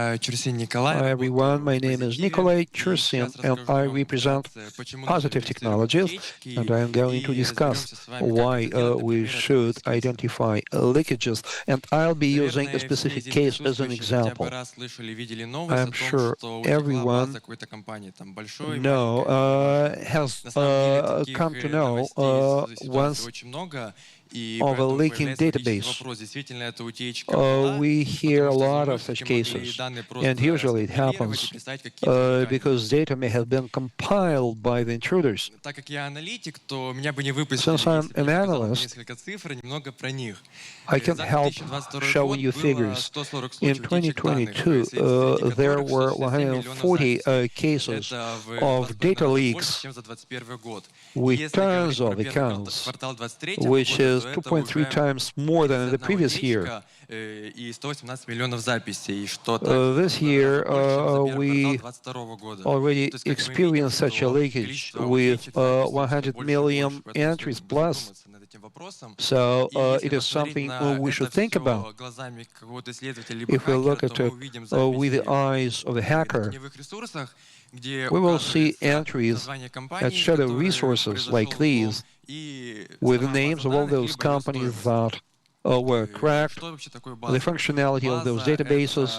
Hi everyone, my name is Nikolay Chursin and I represent Positive Technologies, and I am going to discuss why we should identify leakages, and I'll be using a specific case as an example. I'm sure everyone has come to know once of a leaking database. We hear a lot of such cases, and usually it happens because data may have been compiled by the intruders. Since I'm an analyst, I can help showing you figures. In 2022, there were 140 cases of data leaks with tons of accounts, which is 2.3 times more than in the previous year. This year, we already experienced such a leakage with 100 million entries plus. So it is something we should think about. If we look at it with the eyes of a hacker, we will see entries at shadow resources like these, with the names of all those companies that were cracked, the functionality of those databases,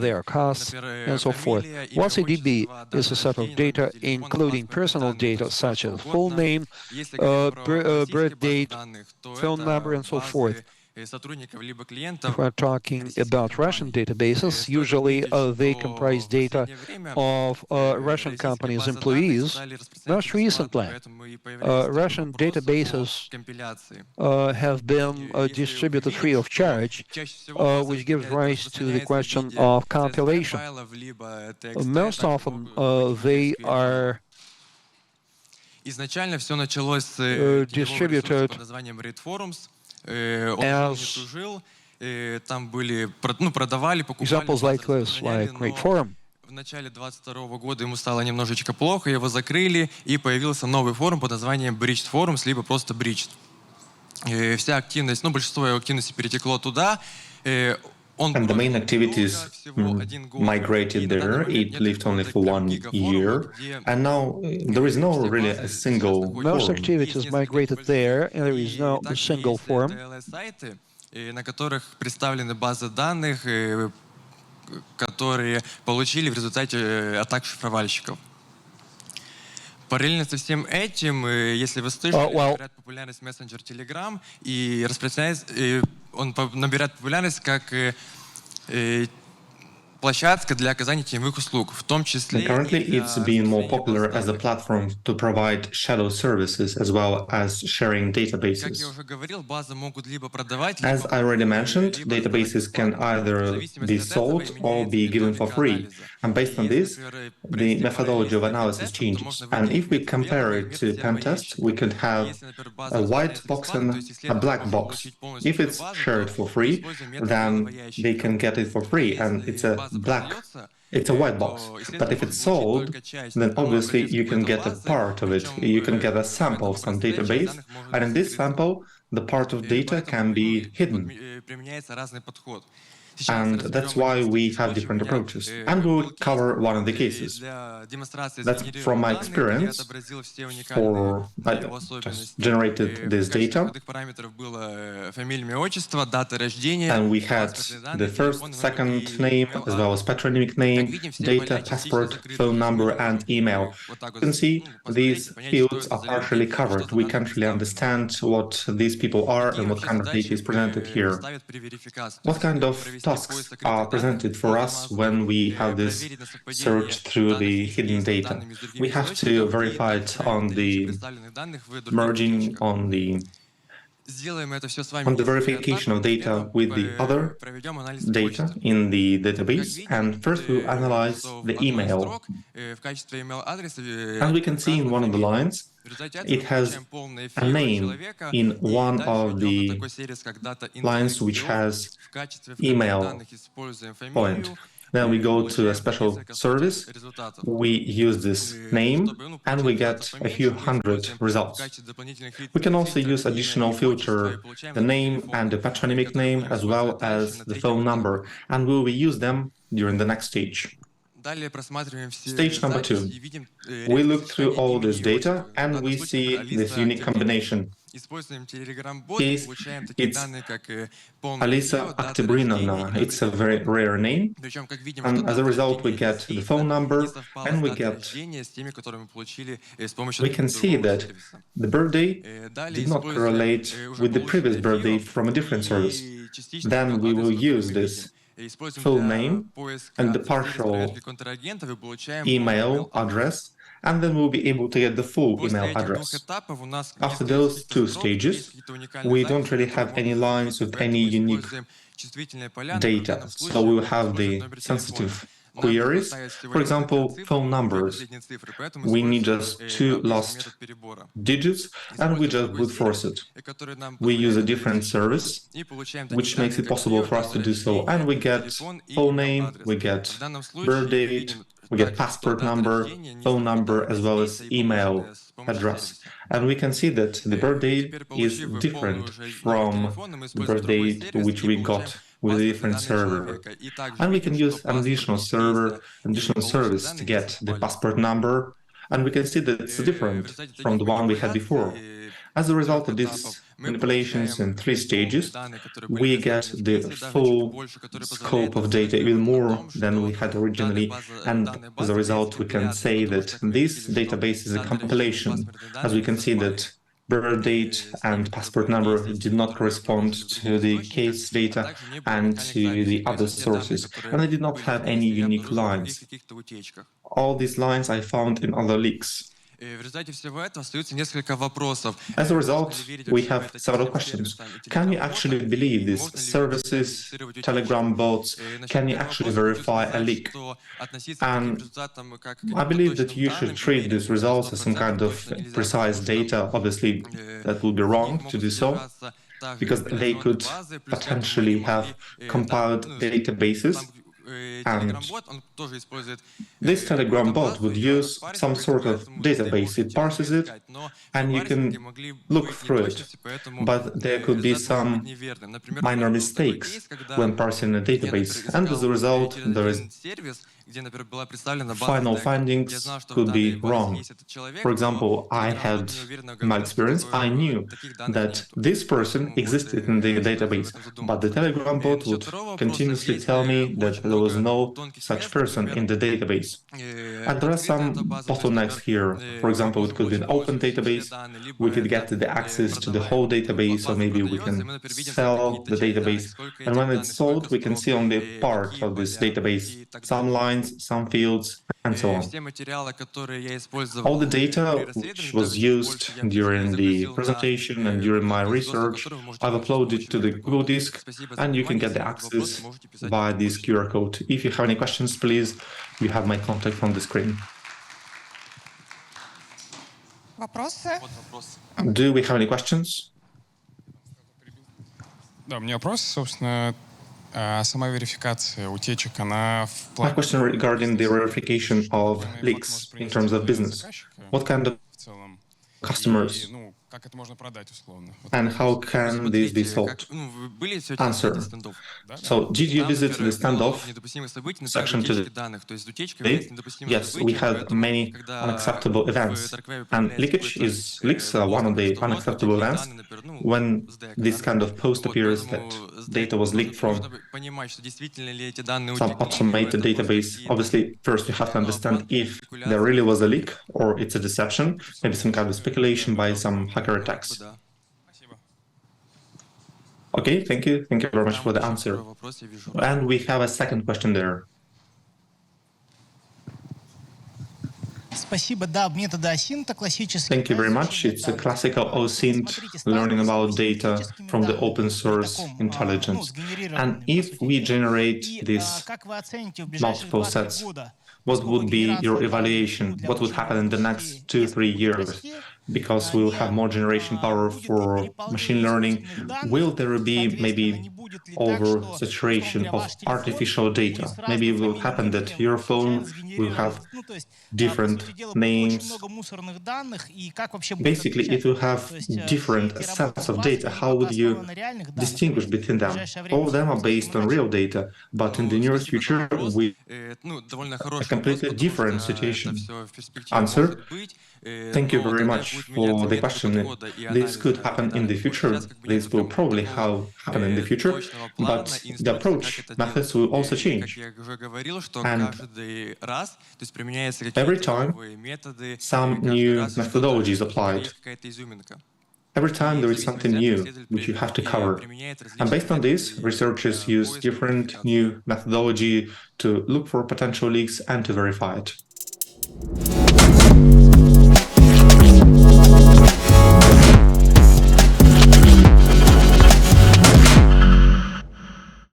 their costs, and so forth. What's a DB is a set of data including personal data such as full name, birth date, phone number, and so forth. If we're talking about Russian databases, usually they comprise data of Russian companies' employees. Most recently, Russian databases have been distributed free of charge, which gives rise to the question of compilation. Most often, they are distributed as examples like this, like Great Forum. В начале 2022 года ему стало немножечко плохо, его закрыли, и появился новый форум под названием Breached Forums, либо просто Breached. Вся активность, большинство его активности перетекло туда. And the main activities migrated there. It lived only for 1 year, and now there is no really a single forum. Most activities migrated there, and there is no single forum. На которых представлены базы данных, которые получили в результате атак шифровальщиков. Параллельно со всем этим, если вы слышали, набирает популярность мессенджер Telegram, и он набирает популярность как площадка для оказания теневых услуг, в том числе. Currently, it's being more popular as a platform to provide shadow services as well as sharing databases. As I already mentioned, databases can either be sold or be given for free. And based on this, the methodology of analysis changes. And if we compare it to pen test, we could have a white box and a black box. If it's shared for free, then they can get it for free, and it's a white box. But if it's sold, then obviously you can get a part of it. You can get a sample of some database, and in this sample, the part of data can be hidden. And that's why we have different approaches. And we will cover one of the cases. That's from my experience. I just generated this data. And we had the first, second name, as well as patronymic name, data, passport, phone number, and email. You can see these fields are partially covered. We can't really understand what these people are and what kind of data is presented here. What kind of tasks are presented for us when we have this search through the hidden data? We have to verify it on the merging, on the verification of data with the other data in the database, and first we'll analyze the email. And we can see in one of the lines, it has a name in one of the lines which has email point. Then we go to a special service, we use this name, and we get a few hundred results. We can also use additional filter, the name and the patronymic name, as well as the phone number, and we will use them during the next stage. Stage number 2. We look through all this data and we see this unique combination. Case, it's Alisa Oktyabrinovna. It's a very rare name. And as a result, we get the phone number and we can see that the birthday did not correlate with the previous birthday from a different service. Then we will use this full name and the partial email address, and then we'll be able to get the full email address. After those 2 stages, we don't really have any lines with any unique data, so we'll have the sensitive queries. For example, phone numbers. We need just 2 last digits and we just brute force it. We use a different service, which makes it possible for us to do so. And we get phone name, we get birth date, we get passport number, phone number, as well as email address. And we can see that the birth date is different from the birth date which we got with a different server. And we can use an additional service to get the passport number, and we can see that it's different from the one we had before. As a result of these manipulations in 3 stages, we get the full scope of data, even more than we had originally, and as a result we can say that this database is a compilation, as we can see that birth date and passport number did not correspond to the case data and to the other sources, and I did not have any unique lines. All these lines I found in other leaks. As a result, we have several questions. Can you actually believe these services, Telegram bots? Can you actually verify a leak? And I believe that you should treat these results as some kind of precise data. Obviously, that would be wrong to do so, because they could potentially have compiled databases. And this Telegram bot would use some sort of database. It parses it, and you can look through it. But there could be some minor mistakes when parsing a database, and as a result, final findings could be wrong. For example, I had, in my experience, I knew that this person existed in the database, but the Telegram bot would continuously tell me that there was no such person in the database. And there are some bottlenecks here. For example, it could be an open database. We could get the access to the whole database, or maybe we can sell the database. And when it's sold, we can see only part of this database, some lines, some fields, and so on. All the data which was used during the presentation and during my research, I've uploaded to the Google Disk, and you can get the access via this QR code. If you have any questions, please, you have my contact on the screen. Do we have any questions? Да, у меня вопрос, собственно, сама верификация утечек, она в My question regarding the verification of leaks in terms of business. What kind of customers как это можно продать условно? and how can this be sold? Answer. So, did you visit the standoff section today? Yes, we had many unacceptable events, and leaks are one of the unacceptable events. When this kind of post appears that data was leaked from some automated database, obviously, first you have to understand if there really was a leak or it's a deception, maybe some kind of speculation by some hacker attacks. Okay, thank you. Thank you very much for the answer. And we have a second question there. Спасибо. Да, методы OSINT классические. Thank you very much. It's a classical OSINT, learning about data from the open source intelligence. And if we generate these multiple sets, what would be your evaluation? What would happen in the next 2-3 years? because we'll have more generation power for machine learning, will there be maybe over-saturation of artificial data? Maybe it will happen that your phone will have different names. Basically, it will have different sets of data. How would you distinguish between them? All of them are based on real data, but in the nearest future, we a completely different situation. Answer. Thank you very much for the question. This could happen in the future. This will probably happen in the future, but the approach methods will also change. And every time, some new methodology is applied. Every time there is something new which you have to cover. And based on this, researchers use different new methodology to look for potential leaks and to verify it.